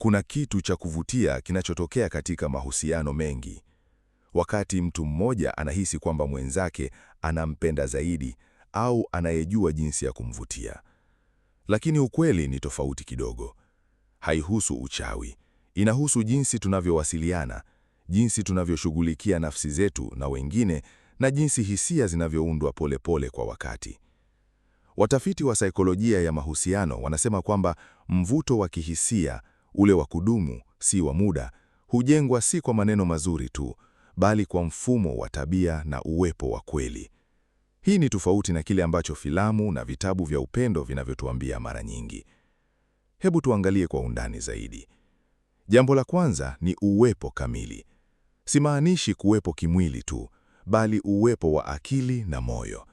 Kuna kitu cha kuvutia kinachotokea katika mahusiano mengi. Wakati mtu mmoja anahisi kwamba mwenzake anampenda zaidi au anayejua jinsi ya kumvutia. Lakini ukweli ni tofauti kidogo. Haihusu uchawi. Inahusu jinsi tunavyowasiliana, jinsi tunavyoshughulikia nafsi zetu na wengine, na jinsi hisia zinavyoundwa polepole kwa wakati. Watafiti wa saikolojia ya mahusiano wanasema kwamba mvuto wa kihisia, ule wa kudumu, si wa muda, hujengwa si kwa maneno mazuri tu, bali kwa mfumo wa tabia na uwepo wa kweli. Hii ni tofauti na kile ambacho filamu na vitabu vya upendo vinavyotuambia mara nyingi. Hebu tuangalie kwa undani zaidi. Jambo la kwanza ni uwepo kamili. Simaanishi kuwepo kimwili tu, bali uwepo wa akili na moyo.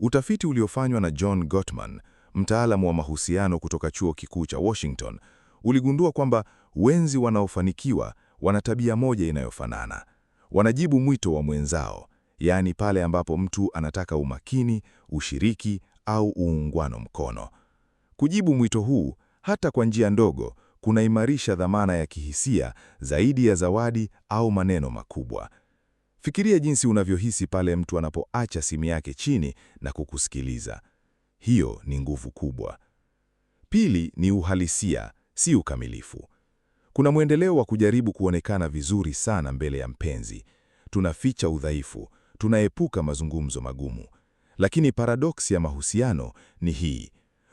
Utafiti uliofanywa na John Gottman, mtaalamu wa mahusiano kutoka Chuo Kikuu cha Washington, uligundua kwamba wenzi wanaofanikiwa wana tabia moja inayofanana. Wanajibu mwito wa mwenzao, yaani pale ambapo mtu anataka umakini, ushiriki au uungwano mkono. Kujibu mwito huu, hata kwa njia ndogo, kunaimarisha dhamana ya kihisia zaidi ya zawadi au maneno makubwa. Fikiria jinsi unavyohisi pale mtu anapoacha simu yake chini na kukusikiliza. Hiyo ni nguvu kubwa. Pili ni uhalisia, si ukamilifu. Kuna mwendeleo wa kujaribu kuonekana vizuri sana mbele ya mpenzi. Tunaficha udhaifu, tunaepuka mazungumzo magumu. Lakini paradoksi ya mahusiano ni hii.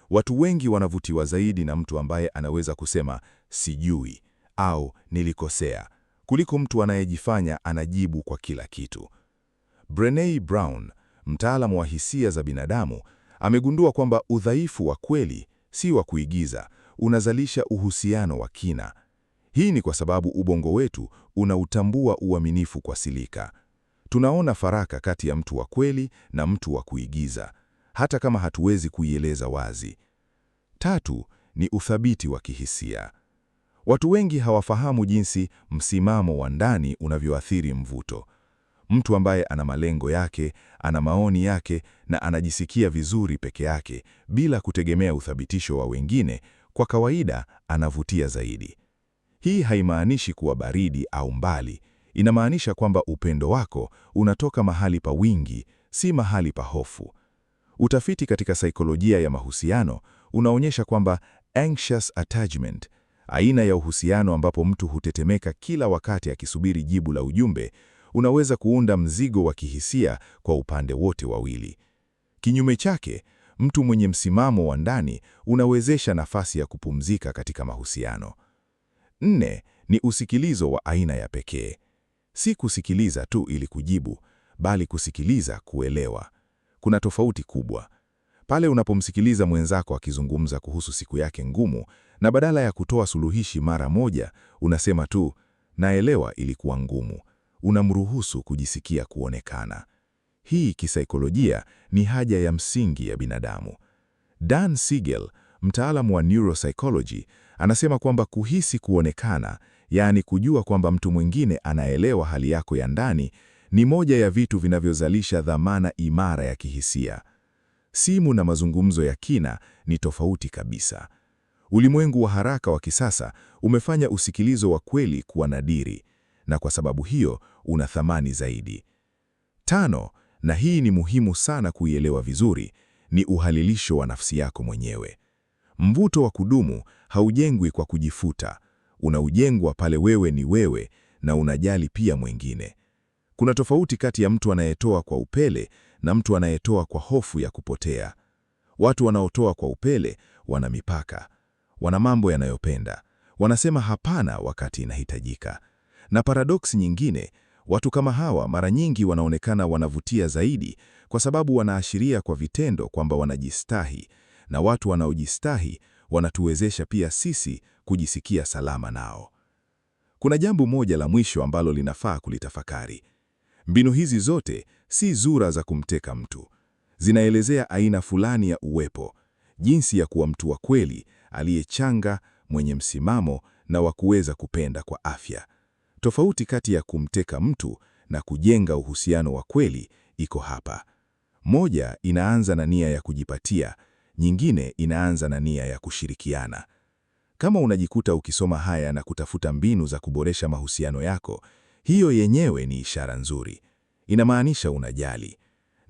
Watu wengi wanavutiwa zaidi na mtu ambaye anaweza kusema sijui au nilikosea, kuliko mtu anayejifanya anajibu kwa kila kitu. Brené Brown, mtaalamu wa hisia za binadamu, amegundua kwamba udhaifu wa kweli, si wa kuigiza, unazalisha uhusiano wa kina. Hii ni kwa sababu ubongo wetu unautambua uaminifu kwa silika. Tunaona faraka kati ya mtu wa kweli na mtu wa kuigiza, hata kama hatuwezi kuieleza wazi. Tatu ni uthabiti wa kihisia. Watu wengi hawafahamu jinsi msimamo wa ndani unavyoathiri mvuto. Mtu ambaye ana malengo yake, ana maoni yake na anajisikia vizuri peke yake bila kutegemea uthabitisho wa wengine, kwa kawaida anavutia zaidi. Hii haimaanishi kuwa baridi au mbali. Inamaanisha kwamba upendo wako unatoka mahali pa wingi, si mahali pa hofu. Utafiti katika saikolojia ya mahusiano unaonyesha kwamba anxious attachment, aina ya uhusiano ambapo mtu hutetemeka kila wakati akisubiri jibu la ujumbe, unaweza kuunda mzigo wa kihisia kwa upande wote wawili. Kinyume chake, mtu mwenye msimamo wa ndani unawezesha nafasi ya kupumzika katika mahusiano. Nne ni usikilizo wa aina ya pekee. Si kusikiliza tu ili kujibu, bali kusikiliza kuelewa. Kuna tofauti kubwa. Pale unapomsikiliza mwenzako akizungumza kuhusu siku yake ngumu, na badala ya kutoa suluhishi mara moja, unasema tu, naelewa ilikuwa ngumu. Unamruhusu kujisikia kuonekana. Hii kisaikolojia ni haja ya msingi ya binadamu. Dan Siegel, mtaalamu wa neuropsychology, anasema kwamba kuhisi kuonekana, yaani kujua kwamba mtu mwingine anaelewa hali yako ya ndani, ni moja ya vitu vinavyozalisha dhamana imara ya kihisia. Simu na mazungumzo ya kina ni tofauti kabisa. Ulimwengu wa haraka wa kisasa umefanya usikilizo wa kweli kuwa nadiri, na kwa sababu hiyo una thamani zaidi. Tano, na hii ni muhimu sana kuielewa vizuri, ni uhalilisho wa nafsi yako mwenyewe. Mvuto wa kudumu haujengwi kwa kujifuta, unaujengwa pale wewe ni wewe na unajali pia mwingine. Kuna tofauti kati ya mtu anayetoa kwa upele na mtu anayetoa kwa hofu ya kupotea. Watu wanaotoa kwa upele wana mipaka, wana mambo yanayopenda, wanasema hapana wakati inahitajika. Na paradoksi nyingine, watu kama hawa mara nyingi wanaonekana wanavutia zaidi kwa sababu wanaashiria kwa vitendo kwamba wanajistahi, na watu wanaojistahi wanatuwezesha pia sisi kujisikia salama nao. Kuna jambo moja la mwisho ambalo linafaa kulitafakari. Mbinu hizi zote si zura za kumteka mtu. Zinaelezea aina fulani ya uwepo, jinsi ya kuwa mtu wa kweli, aliyechanga, mwenye msimamo na wa kuweza kupenda kwa afya. Tofauti kati ya kumteka mtu na kujenga uhusiano wa kweli iko hapa. Moja inaanza na nia ya kujipatia, nyingine inaanza na nia ya kushirikiana. Kama unajikuta ukisoma haya na kutafuta mbinu za kuboresha mahusiano yako, hiyo yenyewe ni ishara nzuri. Inamaanisha unajali.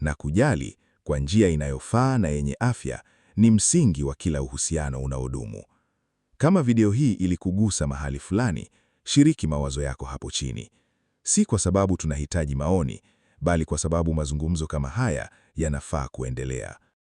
Na kujali kwa njia inayofaa na yenye afya ni msingi wa kila uhusiano unaodumu. Kama video hii ilikugusa mahali fulani, shiriki mawazo yako hapo chini. Si kwa sababu tunahitaji maoni, bali kwa sababu mazungumzo kama haya yanafaa kuendelea.